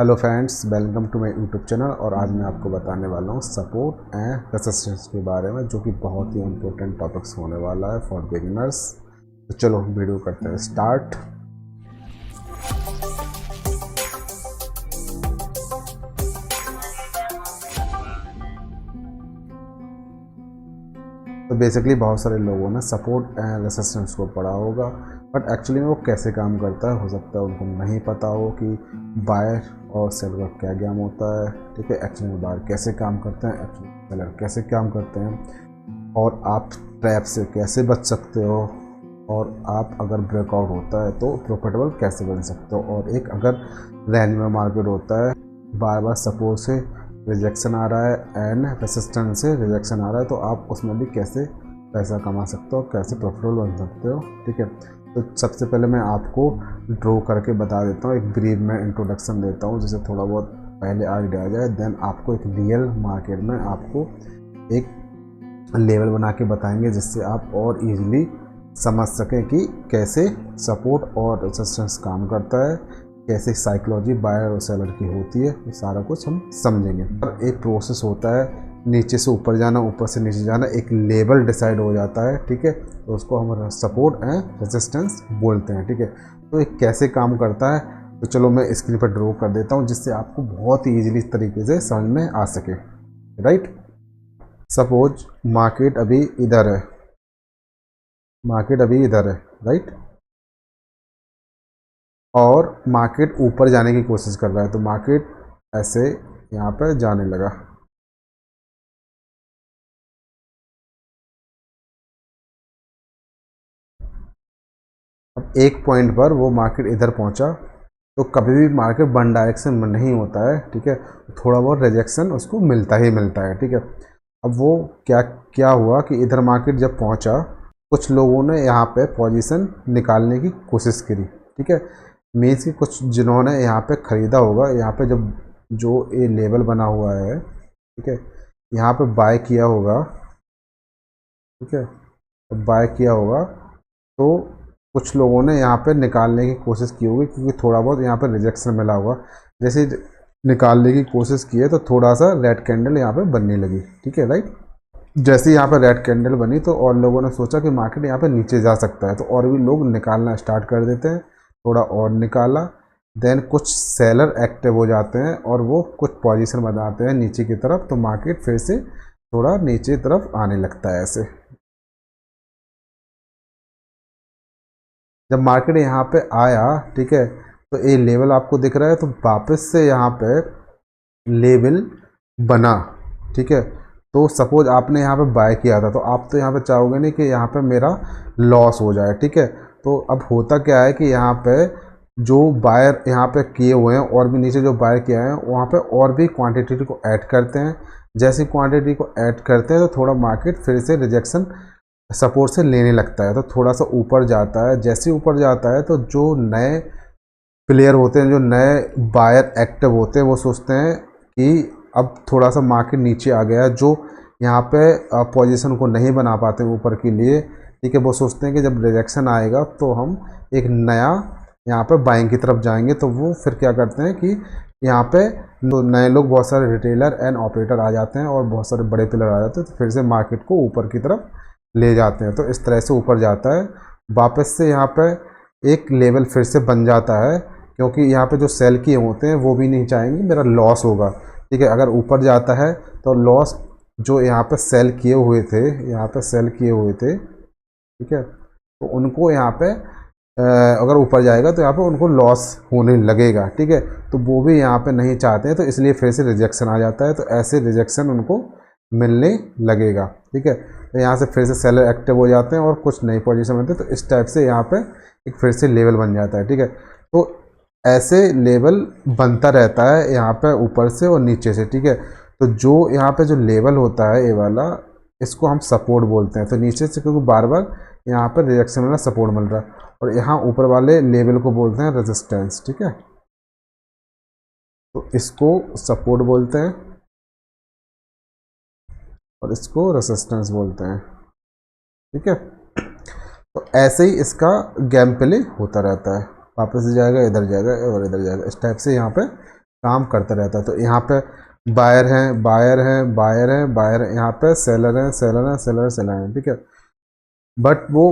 Hello friends, welcome to my YouTube channel. और आज मैं आपको बताने वाला हूँ सपोर्ट एंड रेसिस्टेंस के बारे में, जो कि बहुत ही इम्पोर्टेंट टॉपिक्स होने वाला है फॉर बिगिनर्स। तो चलो वीडियो करते हैं स्टार्ट। तो बेसिकली बहुत सारे लोगों ने सपोर्ट एंड रेसिस्टेंस को पढ़ा होगा, बट एक्चुअली में वो कैसे काम करता है हो सकता है उनको नहीं पता हो कि बायर और सेलर का क्या गेम होता है। ठीक है, एक्चुअली में बायर कैसे काम करते हैं, एक्चुअली सेलर कैसे काम करते हैं, और आप ट्रैप से कैसे बच सकते हो, और आप अगर ब्रेकआउट होता है तो प्रॉफिटेबल कैसे बन सकते हो, और एक अगर रेंज में मार्केट होता है, बार बार सपोर्ट से रिजेक्शन आ रहा है एंड रेसिस्टेंस से रिजेक्शन आ रहा है, तो आप उसमें भी कैसे पैसा कमा सकते हो, कैसे प्रॉफिटेबल बन सकते हो। ठीक है, तो सबसे पहले मैं आपको ड्रॉ करके बता देता हूँ, एक ब्रीफ में इंट्रोडक्शन देता हूँ जिससे थोड़ा बहुत पहले आइडिया आ जाए। देन आपको एक रियल मार्केट में आपको एक लेवल बना के बताएंगे जिससे आप और इजीली समझ सकें कि कैसे सपोर्ट और रेजिस्टेंस काम करता है, कैसे साइकोलॉजी बायर और सेलर की होती है, ये सारा कुछ हम समझेंगे। और एक प्रोसेस होता है नीचे से ऊपर जाना, ऊपर से नीचे जाना, एक लेवल डिसाइड हो जाता है। ठीक है, तो उसको हम सपोर्ट एंड रेजिस्टेंस बोलते हैं। ठीक है, तो ये कैसे काम करता है, तो चलो मैं स्क्रीन पर ड्रॉ कर देता हूँ जिससे आपको बहुत ही ईजिली तरीके से समझ में आ सके। राइट, सपोज मार्केट अभी इधर है, मार्केट अभी इधर है, राइट, और मार्केट ऊपर जाने की कोशिश कर रहा है, तो मार्केट ऐसे यहाँ पर जाने लगा। अब एक पॉइंट पर वो मार्केट इधर पहुँचा, तो कभी भी मार्केट वन डायरेक्शन में नहीं होता है। ठीक है, थोड़ा बहुत रिजेक्शन उसको मिलता ही मिलता है। ठीक है, अब वो क्या क्या हुआ कि इधर मार्केट जब पहुँचा, कुछ लोगों ने यहाँ पे पोजीशन निकालने की कोशिश करी। ठीक है, मीन्स कि कुछ जिन्होंने यहाँ पे ख़रीदा होगा, यहाँ पे जब जो ये लेवल बना हुआ है, ठीक है, यहाँ पे बाय किया होगा। ठीक है, तो बाय किया होगा, तो कुछ लोगों ने यहाँ पे निकालने की कोशिश की होगी क्योंकि थोड़ा बहुत यहाँ पे रिजेक्शन मिला होगा। जैसे निकालने की कोशिश की है तो थोड़ा सा रेड कैंडल यहाँ पे बनने लगी। ठीक है, राइट, जैसे यहाँ पे रेड कैंडल बनी तो और लोगों ने सोचा कि मार्केट यहाँ पे नीचे जा सकता है, तो और भी लोग निकालना स्टार्ट कर देते हैं, थोड़ा और निकाला। देन कुछ सेलर एक्टिव हो जाते हैं और वो कुछ पोजीशन बनाते हैं नीचे की तरफ, तो मार्केट फिर से थोड़ा नीचे तरफ आने लगता है ऐसे। जब मार्केट यहाँ पे आया, ठीक है, तो ये लेवल आपको दिख रहा है, तो वापस से यहाँ पे लेवल बना। ठीक है, तो सपोज आपने यहाँ पे बाय किया था, तो आप तो यहाँ पे चाहोगे नहीं कि यहाँ पे मेरा लॉस हो जाए। ठीक है, तो अब होता क्या है कि यहाँ पे जो बायर यहाँ पे किए हुए हैं और भी नीचे जो बाय किया है वहाँ पे और भी क्वांटिटी को ऐड करते हैं। जैसी क्वांटिटी को ऐड करते हैं तो थोड़ा मार्केट फिर से रिजेक्शन सपोर्ट से लेने लगता है, तो थोड़ा सा ऊपर जाता है। जैसे ऊपर जाता है तो जो नए प्लेयर होते हैं, जो नए बायर एक्टिव होते हैं, वो सोचते हैं कि अब थोड़ा सा मार्केट नीचे आ गया है, जो यहाँ पे पोजीशन को नहीं बना पाते ऊपर के लिए। ठीक है, वो सोचते हैं कि जब रिजेक्शन आएगा तो हम एक नया यहाँ पे बाइंग की तरफ जाएंगे, तो वो फिर क्या करते हैं कि यहाँ पे नए लोग, बहुत सारे रिटेलर एंड ऑपरेटर आ जाते हैं और बहुत सारे बड़े प्लेयर आ जाते हैं, तो फिर से मार्केट को ऊपर की तरफ ले जाते हैं। तो इस तरह से ऊपर जाता है, वापस से यहाँ पे एक लेवल फिर से बन जाता है, क्योंकि यहाँ पे जो सेल किए होते हैं वो भी नहीं चाहेंगे मेरा लॉस होगा। ठीक है, अगर ऊपर जाता है तो लॉस जो यहाँ पे सेल किए हुए थे, यहाँ पे सेल किए हुए थे, ठीक है, तो उनको यहाँ पे अगर ऊपर जाएगा तो यहाँ पे उनको लॉस होने लगेगा। ठीक है, तो वो भी यहाँ पे नहीं चाहते हैं, तो इसलिए फिर से रिजेक्शन आ जाता है, तो ऐसे रिजेक्शन उनको मिलने लगेगा। ठीक है, तो यहाँ से फिर से सेलर एक्टिव हो जाते हैं और कुछ नई पोजीशन बनते हैं, तो इस टाइप से यहाँ पे एक फिर से लेवल बन जाता है। ठीक है, तो ऐसे लेवल बनता रहता है यहाँ पे ऊपर से और नीचे से। ठीक है, तो जो यहाँ पे जो लेवल होता है ये वाला, इसको हम सपोर्ट बोलते हैं। तो नीचे से क्योंकि बार बार यहाँ पर रिजेक्शन मिल रहा, सपोर्ट मिल रहा है, और यहाँ ऊपर वाले लेवल को बोलते हैं रेजिस्टेंस। ठीक है, तो इसको सपोर्ट बोलते हैं और इसको रेजिस्टेंस बोलते हैं। ठीक है, तो ऐसे ही इसका गेम प्ले होता रहता है, वापस जाएगा, इधर जाएगा और इधर जाएगा, इस टाइप से यहाँ पे काम करता रहता है। तो यहाँ पे बायर हैं, बायर हैं, बायर हैं, बायर हैं, यहाँ पे सेलर हैं, सेलर हैं, सेलर, सेलर हैं, ठीक है। बट वो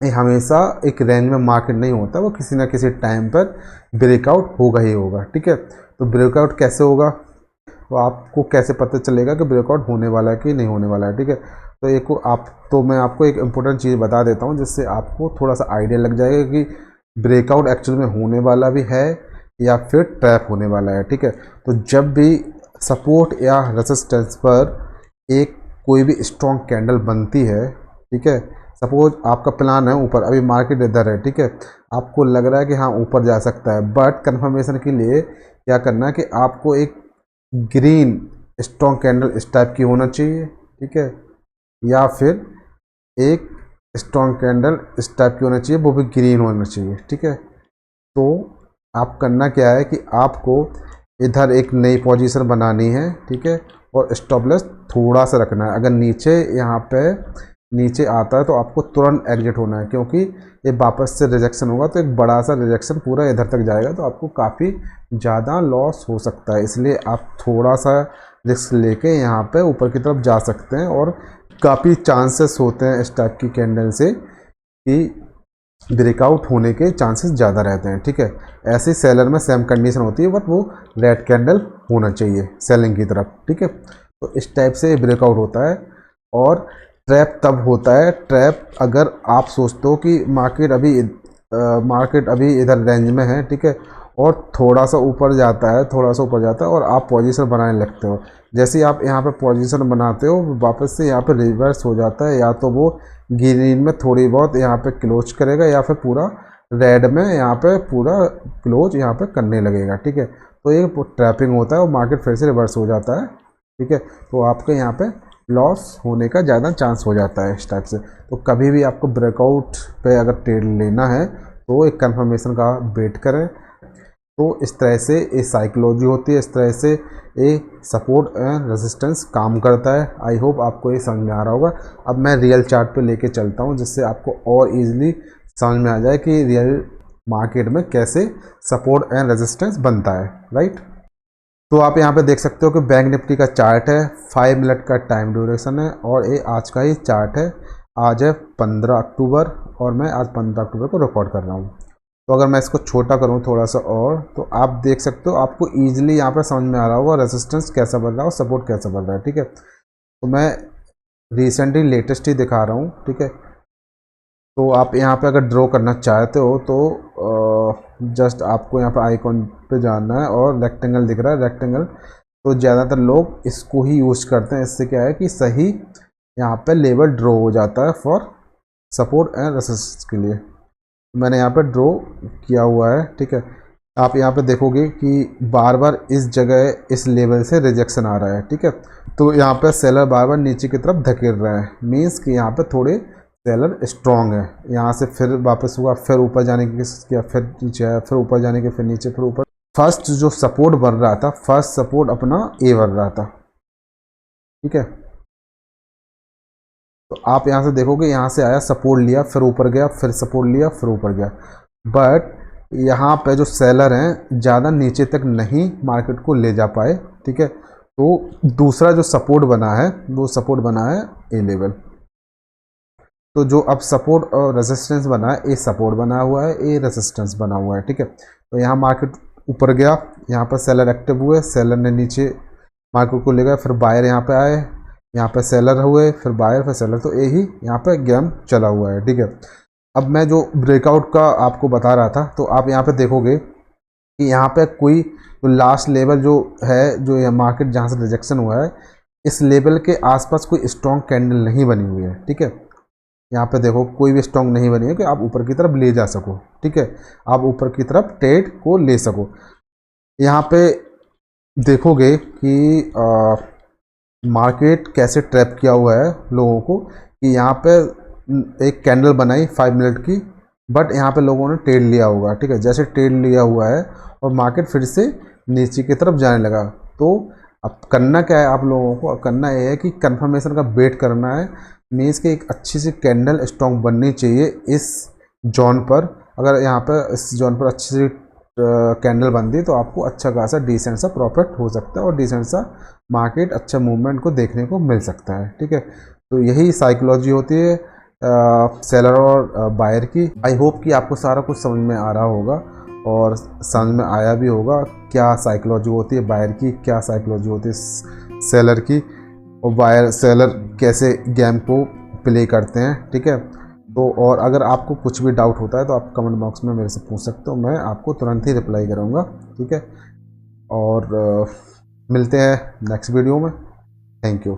हमेशा एक रेंज में मार्केट नहीं होता, वो किसी ना किसी टाइम पर ब्रेकआउट होगा ही होगा, ठीक है। तो ब्रेकआउट कैसे होगा, तो आपको कैसे पता चलेगा कि ब्रेकआउट होने वाला है कि नहीं होने वाला है, ठीक है। तो मैं आपको एक इम्पोर्टेंट चीज़ बता देता हूँ जिससे आपको थोड़ा सा आइडिया लग जाएगा कि ब्रेकआउट एक्चुअल में होने वाला भी है या फिर ट्रैप होने वाला है, ठीक है। तो जब भी सपोर्ट या रेजिस्टेंस पर एक कोई भी स्ट्रॉन्ग कैंडल बनती है, ठीक है, सपोज आपका प्लान है ऊपर, अभी मार्केट इधर है, ठीक है, आपको लग रहा है कि हाँ ऊपर जा सकता है, बट कंफर्मेशन के लिए क्या करना है कि आपको एक ग्रीन स्ट्रॉन्ग कैंडल इस टाइप की होना चाहिए, ठीक है, या फिर एक स्ट्रॉन्ग कैंडल इस टाइप की होना चाहिए, वो भी ग्रीन होना चाहिए, ठीक है। तो आप करना क्या है कि आपको इधर एक नई पोजीशन बनानी है, ठीक है, और स्टॉप लॉस थोड़ा सा रखना है। अगर नीचे यहाँ पे नीचे आता है तो आपको तुरंत एग्जिट होना है, क्योंकि ये वापस से रिजेक्शन होगा तो एक बड़ा सा रिजेक्शन पूरा इधर तक जाएगा, तो आपको काफ़ी ज़्यादा लॉस हो सकता है। इसलिए आप थोड़ा सा रिस्क लेके यहाँ पे ऊपर की तरफ जा सकते हैं, और काफ़ी चांसेस होते हैं इस टाइप की कैंडल से कि ब्रेकआउट होने के चांसेस ज़्यादा रहते हैं, ठीक है। ऐसे सेलर में सेम कंडीशन होती है, बट वो रेड कैंडल होना चाहिए सेलिंग की तरफ, ठीक है। तो इस टाइप से ब्रेकआउट होता है। और ट्रैप तब होता है, ट्रैप अगर आप सोचते हो कि मार्केट अभी इधर रेंज में है, ठीक है, और थोड़ा सा ऊपर जाता है, थोड़ा सा ऊपर जाता है और आप पोजीशन बनाने लगते हो। जैसे ही आप यहाँ पे पोजीशन बनाते हो, वापस से यहाँ पे रिवर्स हो जाता है, या तो वो ग्रीन में थोड़ी बहुत यहाँ पे क्लोज करेगा, या फिर पूरा रेड में यहाँ पे पूरा क्लोज यहाँ पे करने लगेगा, ठीक है। तो ये ट्रैपिंग होता है और मार्केट फिर से रिवर्स हो जाता है, ठीक है। तो आपके यहाँ पे लॉस होने का ज़्यादा चांस हो जाता है इस टाइप से। तो कभी भी आपको ब्रेकआउट पे अगर ट्रेड लेना है तो एक कंफर्मेशन का वेट करें। तो इस तरह से ये साइकोलॉजी होती है, इस तरह से ये सपोर्ट एंड रेजिस्टेंस काम करता है। आई होप आपको ये समझ में आ रहा होगा। अब मैं रियल चार्ट पे लेके चलता हूँ, जिससे आपको और इजीली समझ में आ जाए कि रियल मार्केट में कैसे सपोर्ट एंड रेजिस्टेंस बनता है, राइट। तो आप यहाँ पे देख सकते हो कि बैंक निफ्टी का चार्ट है, 5 मिनट का टाइम ड्यूरेशन है, और ये आज का ही चार्ट है। आज है 15 अक्टूबर और मैं आज 15 अक्टूबर को रिकॉर्ड कर रहा हूँ। तो अगर मैं इसको छोटा करूँ थोड़ा सा और, तो आप देख सकते हो, आपको ईजिली यहाँ पर समझ में आ रहा होगा रेजिस्टेंस कैसा बन रहा है और सपोर्ट कैसा बन रहा है, ठीक है। तो मैं रिसेंटली लेटेस्ट ही दिखा रहा हूँ, ठीक है। तो आप यहाँ पे अगर ड्रॉ करना चाहते हो तो जस्ट आपको यहाँ पे आइकॉन पे जाना है और रेक्टेंगल दिख रहा है, रेक्टेंगल। तो ज़्यादातर लोग इसको ही यूज़ करते हैं। इससे क्या है कि सही यहाँ पे लेवल ड्रॉ हो जाता है फॉर सपोर्ट एंड रेजिस्टेंस के लिए। मैंने यहाँ पे ड्रॉ किया हुआ है, ठीक है। आप यहाँ पे देखोगे कि बार बार इस जगह इस लेवल से रिजेक्शन आ रहा है, ठीक है। तो यहाँ पे सेलर बार बार नीचे की तरफ धकेल रहा है, मीन्स कि यहाँ पे थोड़े सेलर स्ट्रॉन्ग है। यहाँ से फिर वापस हुआ, फिर ऊपर जाने की कोशिश किया, फिर नीचे आया, फिर ऊपर जाने के, फिर नीचे, फिर ऊपर। फर्स्ट जो सपोर्ट बन रहा था, फर्स्ट सपोर्ट अपना ए बन रहा था, ठीक है। तो आप यहाँ से देखोगे, यहाँ से आया, सपोर्ट लिया, फिर ऊपर गया, फिर सपोर्ट लिया, फिर ऊपर गया। बट यहाँ पे जो सेलर हैं ज़्यादा नीचे तक नहीं मार्केट को ले जा पाए, ठीक है। तो दूसरा जो सपोर्ट बना है वो सपोर्ट बना है ए लेवल। तो जो अब सपोर्ट और रेजिस्टेंस बना है, ए सपोर्ट बना हुआ है, ए रेजिस्टेंस बना हुआ है, ठीक है। तो यहाँ मार्केट ऊपर गया, यहाँ पर सेलर एक्टिव हुए, सेलर ने नीचे मार्केट को ले गया, फिर बायर यहाँ पे आए, यहाँ पे सेलर हुए, फिर बायर, फिर सेलर। तो यही यहाँ पे गेम चला हुआ है, ठीक है। अब मैं जो ब्रेकआउट का आपको बता रहा था, तो आप यहाँ पे देखोगे कि यहाँ पे कोई जो लास्ट लेवल जो है, जो ये मार्केट जहाँ से रिजेक्शन हुआ है, इस लेवल के आसपास कोई स्ट्रॉन्ग कैंडल नहीं बनी हुई है, ठीक है। यहाँ पे देखो कोई भी स्ट्रॉन्ग नहीं बनी है कि आप ऊपर की तरफ ले जा सको, ठीक है, आप ऊपर की तरफ ट्रेड को ले सको। यहाँ पे देखोगे कि मार्केट कैसे ट्रैप किया हुआ है लोगों को, कि यहाँ पे एक कैंडल बनाई 5 मिनट की, बट यहाँ पे लोगों ने ट्रेड लिया होगा, ठीक है। जैसे ट्रेड लिया हुआ है और मार्केट फिर से नीचे की तरफ जाने लगा, तो अब करना क्या है आप लोगों को, करना ये है कि कंफर्मेशन का वेट करना है। मीन्स कि एक अच्छी सी कैंडल स्ट्रॉन्ग बननी चाहिए इस जोन पर। अगर यहाँ पर इस जोन पर अच्छी सी कैंडल बनती है तो आपको अच्छा खासा डिसेंट सा प्रॉफिट हो सकता है और डिसेंट सा मार्केट अच्छा मूवमेंट को देखने को मिल सकता है। ठीक है, तो यही साइकोलॉजी होती है सेलर और बायर की। आई होप कि आपको सारा कुछ समझ में आ रहा होगा और समझ में आया भी होगा क्या साइकोलॉजी होती है बायर की, क्या साइकोलॉजी होती है सेलर की, और बायर सेलर कैसे गेम को प्ले करते हैं। ठीक है, तो और अगर आपको कुछ भी डाउट होता है तो आप कमेंट बॉक्स में मेरे से पूछ सकते हो, मैं आपको तुरंत ही रिप्लाई करूँगा। ठीक है, और मिलते हैं नेक्स्ट वीडियो में। Thank you.